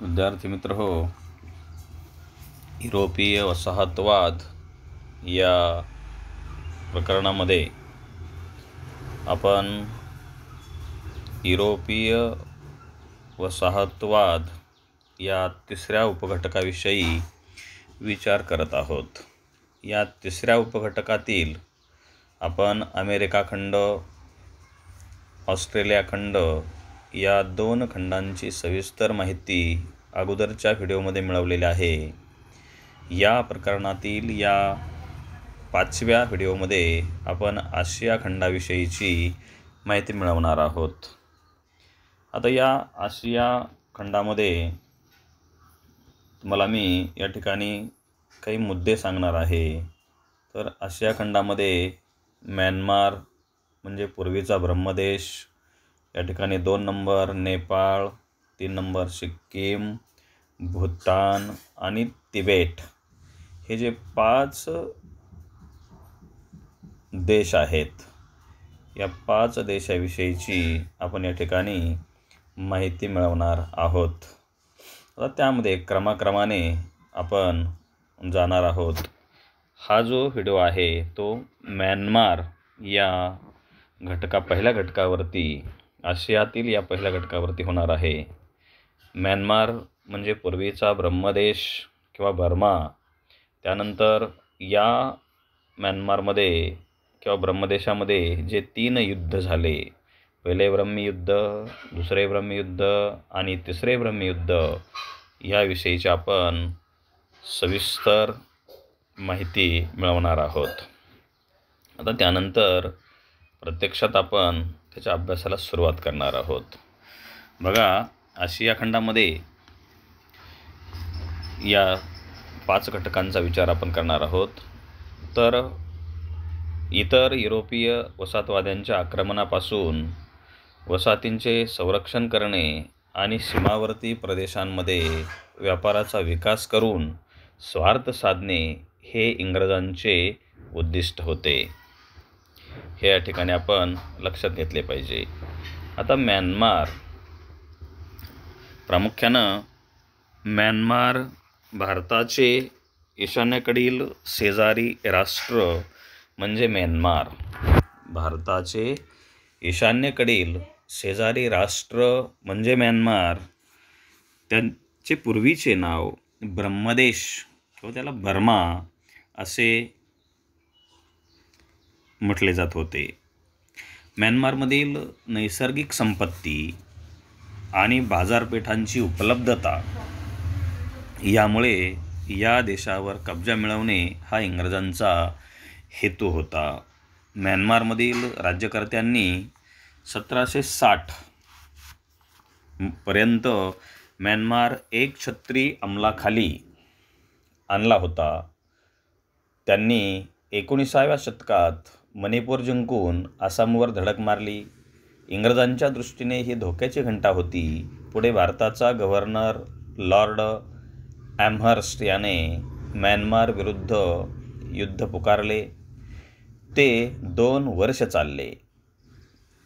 विद्यार्थी मित्र हो, युरोपीय वसाहतवाद या प्रकरणामध्ये आपण युरोपीय वसाहतवाद या तिसऱ्या उपघटकाविषयी विचार करत आहोत. या तिसऱ्या उपघटकातील आपण अमेरिका खंड, ऑस्ट्रेलिया खंड या दोन खंडांची सविस्तर माहिती अगोदरच्या व्हिडिओमध्ये मिळवलेली आहे. या प्रकरणातील या 5व्या व्हिडिओमध्ये आपण आशिया खंडाविषयीची माहिती मिळवणार आहोत. आता या आशिया खंडामध्ये तुम्हाला मी या ठिकाणी काही मुद्दे सांगणार आहे. तर आशिया खंडामध्ये म्यानमार म्हणजे पूर्वीचा ब्रह्मदेश, या ठिकाणी 2 नंबर नेपाळ, 3 नंबर सिक्कीम, भूतान आणि तिबेट हे जे 5 देश आहेत, या 5 देशाविषयीची आपण या ठिकाणी माहिती मिळवणार आहोत. आता त्यामध्ये क्रमाक्रमाने आपण जाणार आहोत. हा जो व्हिडिओ आहे तो म्यानमार या पहिल्या घटकावरती, आशियातील या पहिल्या घटकावरती होणार आहे. म्यानमार म्हणजे पूर्वीचा ब्रह्मदेश किंवा बर्मा. त्यानंतर या म्यानमारमध्ये किंवा ब्रह्मदेशामध्ये जे 3 युद्ध झाले, पहिले ब्रह्मयुद्ध, दुसरे ब्रह्मयुद्ध आणि तिसरे ब्रह्मयुद्ध, याविषयीची आपण सविस्तर माहिती मिळवणार आहोत. आता त्यानंतर प्रत्यक्षात आपण त्याच्या अभ्यासाला सुरुवात करणार आहोत. बघा, आशिया खंडामध्ये या 5 घटकांचा विचार आपण करणार आहोत. तर इतर युरोपीय वसाहतवाद्यांच्या आक्रमणापासून वसाहतींचे संरक्षण करणे आणि सीमावर्ती प्रदेशांमध्ये व्यापाराचा विकास करून स्वार्थ साधणे हे इंग्रजांचे उद्दिष्ट होते. हे या ठिकाणी आपण लक्षात घेतले पाहिजे. आता म्यानमार, प्रामुख्यानं म्यानमार भारताचे ईशान्येकडील शेजारी राष्ट्र म्हणजे म्यानमार. भारताचे ईशान्येकडील शेजारी राष्ट्र म्हणजे म्यानमार. त्यांचे पूर्वीचे नाव ब्रह्मदेश किंवा त्याला बर्मा असे म्हटले जात होते. म्यानमारमधील नैसर्गिक संपत्ती आणि बाजारपेठांची उपलब्धता यामुळे या देशावर कब्जा मिळवणे हा इंग्रजांचा हेतू होता. म्यानमारमधील राज्यकर्त्यांनी 1760 पर्यंत म्यानमार एकछत्री अंमलाखाली आणला होता. त्यांनी 19व्या शतकात मणिपूर जिंकून आसामवर धडक मारली. इंग्रजांच्या दृष्टीने ही धोक्याची घंटा होती. पुढे भारताचा गव्हर्नर लॉर्ड ॲमहर्स्ट याने म्यानमार विरुद्ध युद्ध पुकारले. ते 2 वर्ष चालले.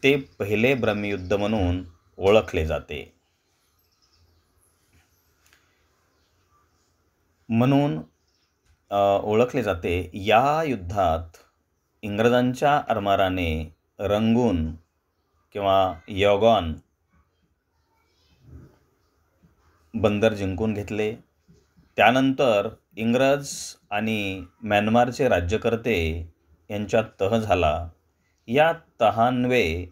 ते पहिले ब्रह्मयुद्ध म्हणून ओळखले जाते. या युद्धात इंग्रजांच्या आरमाराने रंगून किंवा यॉगॉन बंदर जिंकून घेतले. त्यानंतर इंग्रज आणि म्यानमारचे राज्यकर्ते यांच्यात तह झाला. या तहान्वये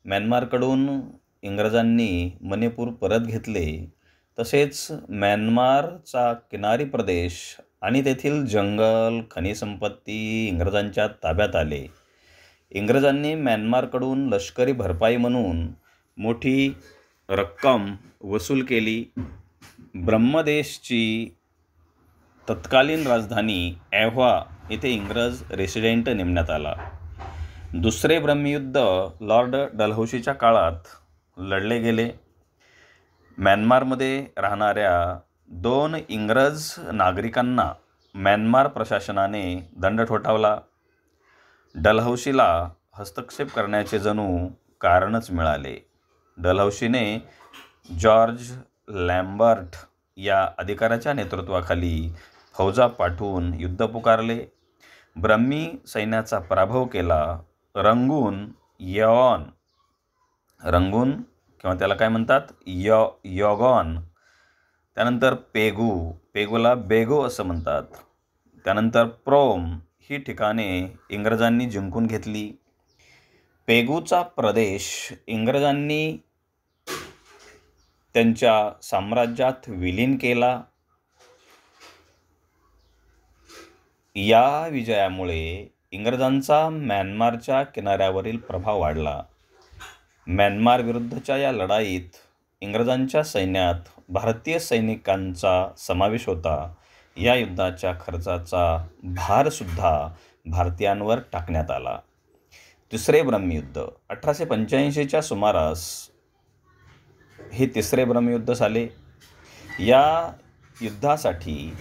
म्यानमारकडून इंग्रजांनी मणिपूर परत घेतले. तसेच म्यानमारचा किनारी प्रदेश आणि तेथील जंगल, खनिज संपत्ती इंग्रजांच्या ताब्यात आले. इंग्रजांनी म्यानमारकडून लष्करी भरपाई म्हणून मोठी रक्कम वसूल केली. ब्रह्मदेशची तत्कालीन राजधानी ॲव्हा येथे इंग्रज रेसिडेंट नेमण्यात आला. दुसरे ब्रह्मयुद्ध लॉर्ड डलहौसीच्या काळात लढले गेले. म्यानमारमध्ये राहणाऱ्या 2 इंग्रज नागरिकांना म्यानमार प्रशासनाने दंड ठोठावला. डलहौसीला हस्तक्षेप करण्याचे जणू कारणच मिळाले. डलहौसीने जॉर्ज लॅम्बर्ट या अधिकाऱ्याच्या नेतृत्वाखाली फौजा पाठवून युद्ध पुकारले. ब्रह्मी सैन्याचा पराभव केला. रंगून किंवा त्याला काय म्हणतात यॉगॉन, त्यानंतर पेगूला बेगो असं म्हणतात. त्यानंतर प्रोम ही ठिकाणे इंग्रजांनी जिंकून घेतली. पेगूचा प्रदेश इंग्रजांनी त्यांच्या साम्राज्यात विलीन केला. या विजयामुळे इंग्रजांचा म्यानमारच्या किनाऱ्यावरील प्रभाव वाढला. म्यानमार विरुद्धच्या या लढाईत इंग्रजांच्या सैन्यात भारतीय सैनिकांचा समावेश होता. या युद्धाच्या खर्चाचा भारसुद्धा भारतीयांवर टाकण्यात आला. तिसरे ब्रह्मयुद्ध 1885च्या सुमारास हे तिसरे ब्रह्मयुद्ध झाले. या युद्धासाठी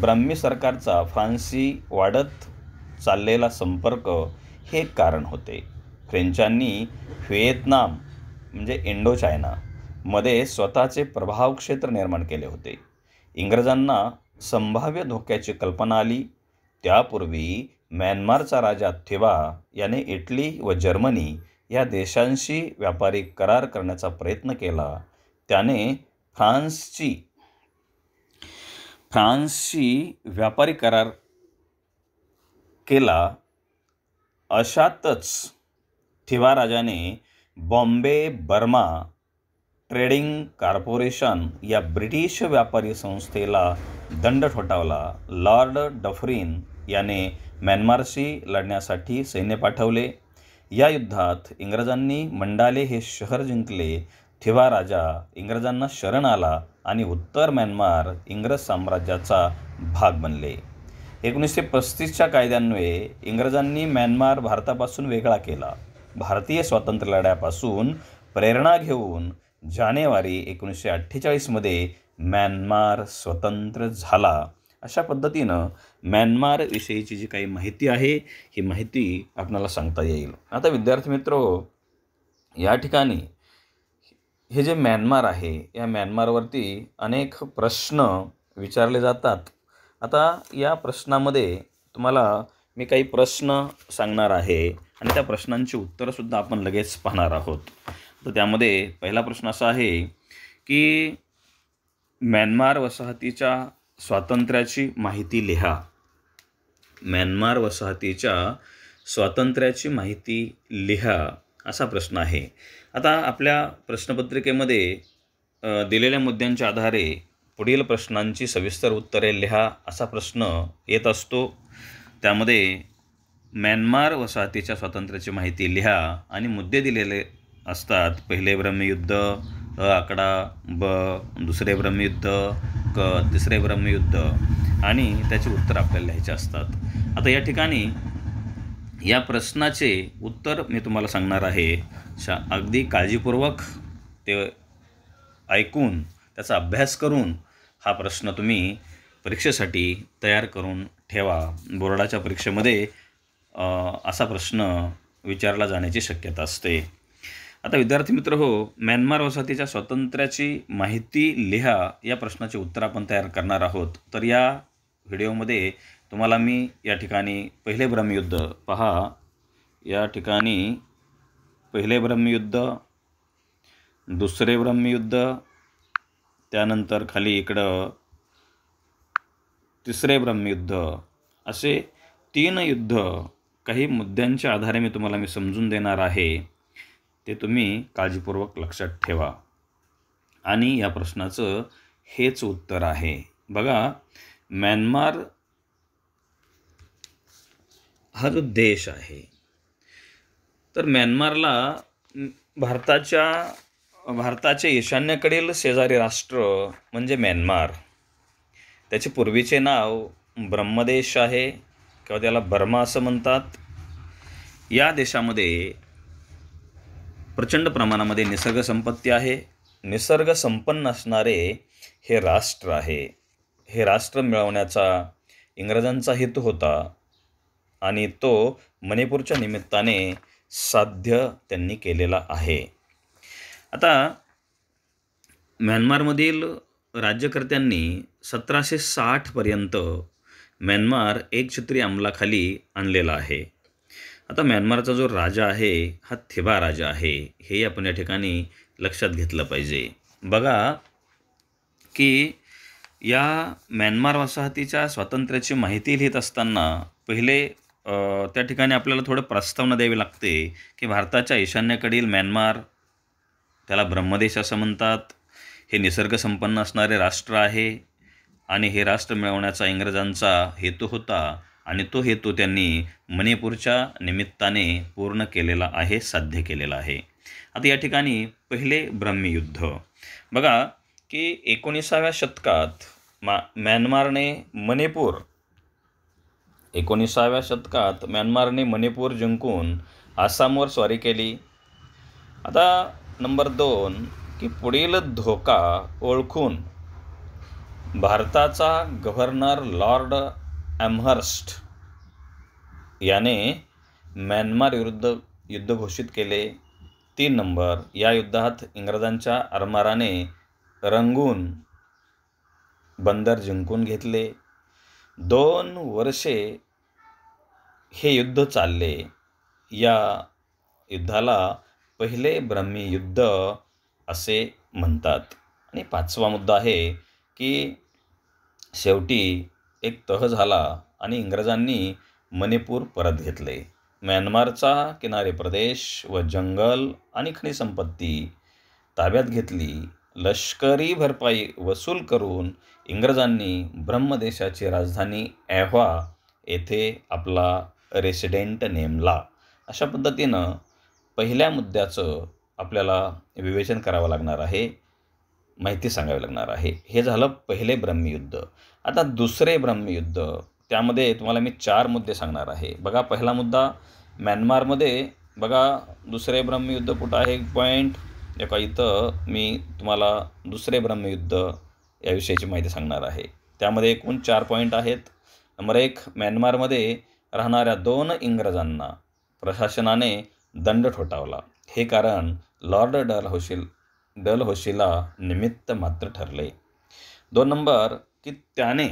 ब्रह्मी सरकारचा फ्रान्सशी वाढत चाललेला संपर्क हे एक कारण होते. फ्रेंचांनी व्हिएतनाम म्हणजे इंडो चायना मध्ये स्वतःचे प्रभाव क्षेत्र निर्माण केले होते. इंग्रजांना संभाव्य धोक्याची कल्पना आली. त्यापूर्वी म्यानमारचा राजा थिवा याने इटली व जर्मनी या देशांशी व्यापारी करार करण्याचा प्रयत्न केला. त्याने फ्रान्सशी व्यापारी करार केला. अशातच थिवा राजाने बॉम्बे बर्मा ट्रेडिंग कॉर्पोरेशन या ब्रिटिश व्यापारी संस्थेला दंड ठोठावला. लॉर्ड डफरिन याने म्यानमारशी लढण्यासाठी सैन्य पाठवले. या युद्धात इंग्रजांनी मंडाले हे शहर जिंकले. थिवा राजा इंग्रजांना शरण आला आणि उत्तर म्यानमार इंग्रज साम्राज्याचा भाग बनले. 1935च्या कायद्यान्वये इंग्रजांनी म्यानमार भारतापासून वेगळा केला. भारतीय स्वातंत्र्य लढ्यापासून प्रेरणा घेऊन जानेवारी 1948मध्ये म्यानमार स्वतंत्र झाला. अशा पद्धतीनं म्यानमारविषयीची जी काही माहिती आहे ही माहिती आपल्याला सांगता येईल. आता विद्यार्थी मित्रो, या ठिकाणी हे जे म्यानमार आहे या म्यानमारवरती अनेक प्रश्न विचारले जातात. आता या प्रश्नामध्ये तुम्हाला मी काही प्रश्न सांगणार आहे आणि त्या प्रश्नांची उत्तरंसुद्धा आपण लगेच पाहणार आहोत. तर त्यामध्ये पहिला प्रश्न असा आहे की म्यानमार वसाहतीच्या स्वातंत्र्याची माहिती लिहा. म्यानमार वसाहतीच्या स्वातंत्र्याची माहिती लिहा असा प्रश्न आहे. आता आपल्या प्रश्नपत्रिकेमध्ये दिलेल्या मुद्द्यांच्या आधारे पुढील प्रश्नांची सविस्तर उत्तरे लिहा असा प्रश्न येत असतो. त्यामध्ये म्यानमार वसाहतीच्या स्वातंत्र्याची माहिती लिहा आणि मुद्दे दिलेले असतात. पहिले ब्रह्मयुद्ध, आकडा ब, दुसरे ब्रह्मयुद्ध क, तिसरे ब्रह्मयुद्ध आणि त्याचे उत्तर आपल्याला लिहायचे असतात. आता या ठिकाणी या प्रश्नाचे उत्तर मी तुम्हाला सांगणार आहे. अगदी काळजीपूर्वक ते ऐकून त्याचा अभ्यास करून हा प्रश्न तुम्ही परीक्षेसाठी तयार करून ठेवा. बोर्डाच्या परीक्षेमध्ये असा प्रश्न विचारला जाण्याची शक्यता असते. आता विद्यार्थी मित्र हो, म्यानमार वसाहतीच्या स्वातंत्र्याची माहिती लिहा या प्रश्नाचे उत्तर आपण तयार करणार आहोत. तर या व्हिडिओमध्ये तुम्हाला मी या ठिकाणी पहिले ब्रह्मयुद्ध पहा. या ठिकाणी पहिले ब्रह्मयुद्ध, दुसरे ब्रह्मयुद्ध, त्यानंतर खाली इकडं तिसरे ब्रह्मयुद्ध, असे 3 युद्ध काही मुद्द्यांच्या आधारे मी समजून देणार आहे. ते तुम्ही काळजीपूर्वक लक्षात ठेवा आणि या प्रश्नाचं हेच उत्तर आहे. बघा, म्यानमार हा जो देश आहे तर म्यानमारला भारताचे ईशान्येकडील शेजारी राष्ट्र म्हणजे म्यानमार. त्याचे पूर्वीचे नाव ब्रह्मदेश आहे किंवा त्याला बर्मा असं म्हणतात. या देशामध्ये प्रचंड प्रमाणामध्ये निसर्ग संपत्ती आहे. निसर्ग संपन्न असणारे हे राष्ट्र आहे. हे राष्ट्र मिळवण्याचा इंग्रजांचा हेतू होता आणि तो मणिपूरच्या निमित्ताने साध्य त्यांनी केलेला आहे. आता म्यानमारमधील राज्यकर्त्यांनी 1760पर्यंत म्यानमार एकछत्री अंमलाखाली आणलेला आहे. आता म्यानमारचा जो राजा आहे हा थिबा राजा आहे, हे आपण या ठिकाणी लक्षात घेतलं पाहिजे. बघा की या म्यानमार वसाहतीच्या स्वातंत्र्याची माहिती लिहित असताना पहिले त्या ठिकाणी आपल्याला थोडं प्रस्तावना द्यावी लागते की भारताच्या ईशान्येकडील म्यानमार, त्याला ब्रह्मदेश असं म्हणतात, हे निसर्गसंपन्न असणारे राष्ट्र आहे आणि हे राष्ट्र मिळवण्याचा इंग्रजांचा हेतू होता आणि तो हेतू त्यांनी मणिपूरच्या निमित्ताने पूर्ण केलेला आहे, साध्य केलेला आहे. आता या ठिकाणी पहिले ब्रह्मयुद्ध बघा की 19व्या शतकात म्यानमारने मणिपूर जिंकून आसामवर स्वारी केली. आता नंबर 2 की पुढील धोका ओळखून भारताचा गव्हर्नर लॉर्ड ॲमहर्स्ट याने म्यानमार विरुद्ध युद्ध घोषित केले. 3 नंबर, या युद्धात इंग्रजांच्या आरमाराने रंगून बंदर जिंकून घेतले. 2 वर्षे हे युद्ध चालले. या युद्धाला पहिले ब्रह्मी युद्ध असे म्हणतात. आणि 5वा मुद्दा आहे की शेवटी एक तह झाला आणि इंग्रजांनी मणिपूर परत घेतले. म्यानमारचा किनारी प्रदेश व जंगल आणि खनिज संपत्ती ताब्यात घेतली. लष्करी भरपाई वसूल करून इंग्रजांनी ब्रह्मदेशाची राजधानी ॲव्हा येथे आपला रेसिडेंट नेमला. अशा पद्धतीनं पहिल्या मुद्द्याचं आपल्याला विवेचन करावं लागणार आहे, माहिती सांगावी लागणार आहे. हे झालं पहिले ब्रह्मयुद्ध. आता दुसरे ब्रह्मयुद्ध, त्यामध्ये तुम्हाला मी 4 मुद्दे सांगणार आहे. बघा पहिला मुद्दा म्यानमारमध्ये, बघा दुसरे ब्रह्मयुद्ध कुठं आहे, पॉईंट एका इथं मी तुम्हाला दुसरे ब्रह्मयुद्ध याविषयीची माहिती सांगणार आहे. त्यामध्ये एकूण 4 पॉईंट आहेत. नंबर 1, म्यानमारमध्ये राहणाऱ्या 2 इंग्रजांना प्रशासनाने दंड ठोठावला. हे कारण लॉर्ड डलहौसीला निमित्त मात्र ठरले. 2 नंबर की त्याने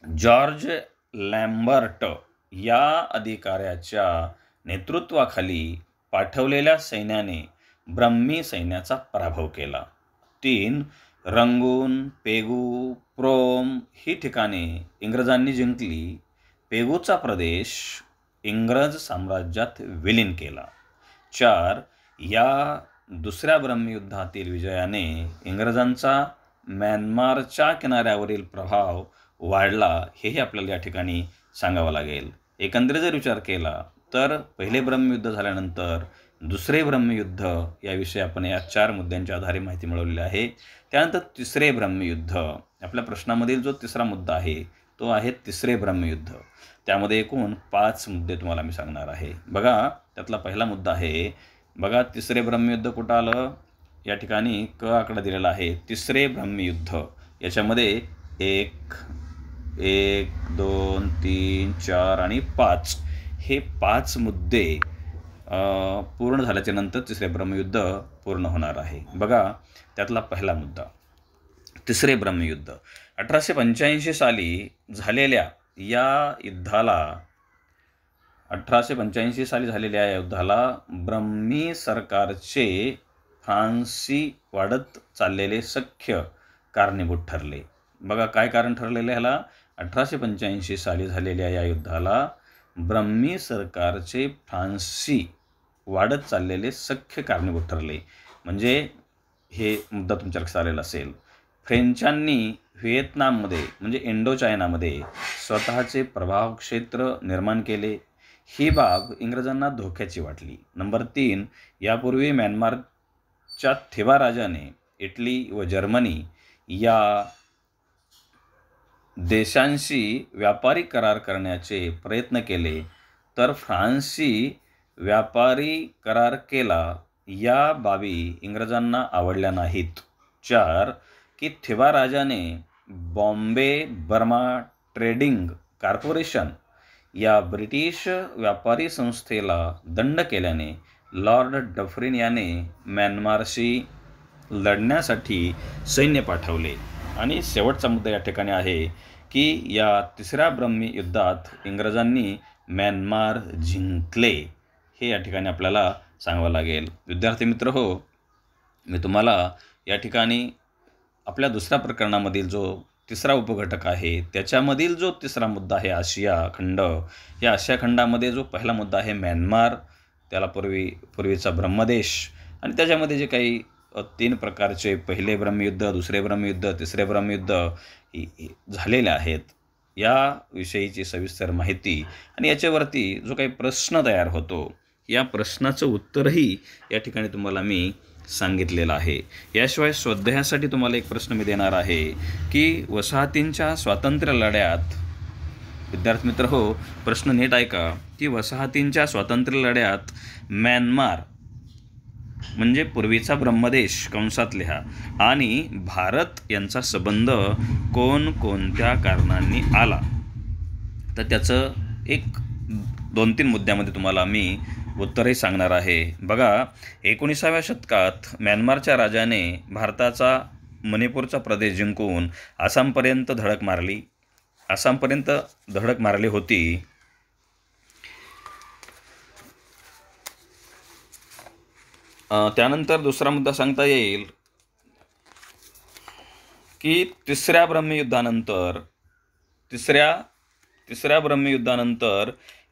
जॉर्ज लॅम्बर्ट या अधिकाऱ्याच्या नेतृत्वाखाली पाठवलेल्या सैन्याने ब्रह्मी सैन्याचा पराभव केला. 3, रंगून, पेगू, प्रोम ही ठिकाणे इंग्रजांनी जिंकली. पेगूचा प्रदेश इंग्रज साम्राज्यात विलीन केला. 4, या दुसऱ्या ब्रह्मयुद्धातील विजयाने इंग्रजांचा म्यानमारच्या किनाऱ्यावरील प्रभाव वाढला, हेही आपल्याला या ठिकाणी सांगावं लागेल. एकंदरीत जर विचार केला तर पहिले ब्रह्मयुद्ध झाल्यानंतर दुसरे ब्रह्मयुद्ध याविषयी आपण या 4 मुद्द्यांच्या आधारे माहिती मिळवलेली आहे. त्यानंतर तिसरे ब्रह्मयुद्ध, आपल्या प्रश्नामधील जो तिसरा मुद्दा आहे तो आहे तिसरे ब्रह्मयुद्ध. त्यामध्ये एकूण 5 मुद्दे तुम्हाला मी सांगणार आहे. बघा त्यातला पहिला मुद्दा आहे, बघा तिसरे ब्रह्मयुद्ध कुठं आलं, या ठिकाणी क आकडा दिलेला आहे. तिसरे ब्रह्मयुद्ध याच्यामध्ये 1, 2, 3, 4 आणि 5 हे 5 मुद्दे पूर्ण झाल्याच्या नंतर तिसरे ब्रह्मयुद्ध पूर्ण होणार आहे. बघा त्यातला पहिला मुद्दा, तिसरे ब्रह्मयुद्ध 1885 साली झालेल्या या युद्धाला ब्रह्मी सरकारचे फ्रान्सशी वाढत चाललेले सख्य कारणीभूत ठरले. बघा काय कारण ठरलेलं ह्याला, 1885 साली झालेल्या या युद्धाला ब्रह्मी सरकारचे फ्रान्सशी वाढत चाललेले सख्य कारणीभूत ठरले. म्हणजे हे मुद्दा तुमच्या लक्षात आलेला असेल. फ्रेंचांनी व्हिएतनाममध्ये म्हणजे इंडो चायनामध्ये स्वतःचे प्रभाव क्षेत्र निर्माण केले. ही बाब इंग्रजांना धोक्याची वाटली. नंबर 3, यापूर्वी म्यानमारच्या थिबा राजाने इटली व जर्मनी या देशांशी व्यापारी करार करण्याचे प्रयत्न केले, तर फ्रान्सशी व्यापारी करार केला. या बाबी इंग्रजांना आवडल्या नाहीत. 4, की थिबा राजाने बॉम्बे बर्मा ट्रेडिंग कॉर्पोरेशन या ब्रिटिश व्यापारी संस्थेला दंड केल्याने लॉर्ड डफरिन याने म्यानमारशी लढण्यासाठी सैन्य पाठवले. आणि शेवटचा मुद्दा या ठिकाणी आहे की या तिसऱ्या ब्रह्मी युद्धात इंग्रजांनी म्यानमार जिंकले, हे या ठिकाणी आपल्याला सांगावं लागेल. विद्यार्थी मित्र हो, मी तुम्हाला या ठिकाणी आपल्या दुसऱ्या प्रकरणामधील जो तिसरा उपघटक आहे त्याच्यामधील जो तिसरा मुद्दा आहे आशिया खंड, या आशिया खंडामध्ये जो पहिला मुद्दा आहे म्यानमार, त्याला पूर्वीचा ब्रह्मदेश, आणि त्याच्यामध्ये जे काही 3 प्रकारचे पहिले ब्रह्मयुद्ध, दुसरे ब्रह्मयुद्ध, तिसरे ब्रह्मयुद्ध झालेले आहेत, याविषयीची सविस्तर माहिती आणि याच्यावरती जो काही प्रश्न तयार होतो, या प्रश्नाचं उत्तरही या ठिकाणी तुम्हाला मी सांगितलेलं आहे. याशिवाय स्वाध्यायासाठी तुम्हाला एक प्रश्न मी देणार आहे की वसाहतींच्या स्वातंत्र्य लढ्यात, विद्यार्थी मित्र हो प्रश्न नीट ऐका, की वसाहतींच्या स्वातंत्र्य लढ्यात म्यानमार म्हणजे पूर्वीचा ब्रह्मदेश कंसात लिहा आणि भारत यांचा संबंध कोणकोणत्या कारणांनी आला, तर त्याचं एक 2-3 मुद्द्यामध्ये तुम्हाला मी उत्तरही सांगणार आहे. बघा, 19व्या शतकात म्यानमारच्या राजाने भारताचा मणिपूरचा प्रदेश जिंकून आसामपर्यंत धडक मारली होती. त्यानंतर दुसरा मुद्दा सांगता येईल की तिसऱ्या ब्रह्मयुद्धानंतर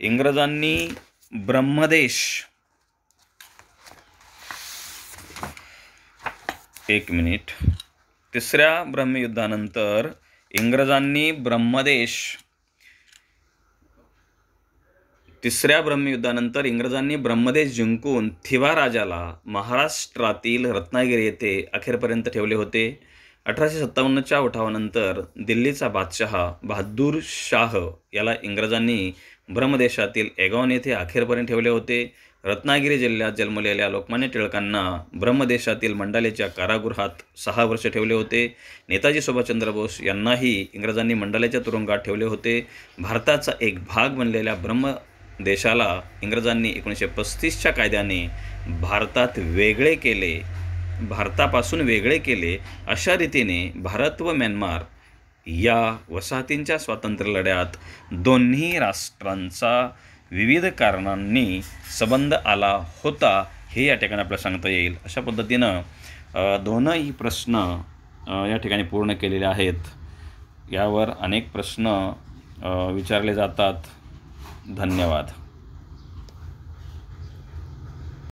इंग्रजांनी ब्रह्मदेश, तिसऱ्या ब्रह्मयुद्धानंतर इंग्रजांनी ब्रह्मदेश जिंकून थिवा राजाला महाराष्ट्रातील रत्नागिरी येथे अखेरपर्यंत ठेवले होते. 1857च्या उठावानंतर दिल्लीचा बादशाह बहादूर शाह याला इंग्रजांनी ब्रह्मदेशातील एगॉन येथे अखेरपर्यंत ठेवले होते. रत्नागिरी जिल्ह्यात जन्मलेल्या लोकमान्य टिळकांना ब्रह्मदेशातील मंडालेच्या कारागृहात 6 वर्ष ठेवले होते. नेताजी सुभाषचंद्र बोस यांनाही इंग्रजांनी मंडालेच्या तुरुंगात ठेवले होते. भारताचा एक भाग बनलेल्या ब्रह्मदेशाला इंग्रजांनी 1935च्या कायद्याने भारतापासून वेगळे केले. अशा रीतीने भारत व म्यानमार या वसाहतींच्या स्वातंत्र्य लढ्यात दोन्ही राष्ट्रांचा विविध कारणांनी संबंध आला होता, हे या ठिकाणी आपल्याला सांगता येईल. अशा पद्धतीनं दोनही प्रश्न या ठिकाणी पूर्ण केलेले आहेत. यावर अनेक प्रश्न विचारले जातात. धन्यवाद.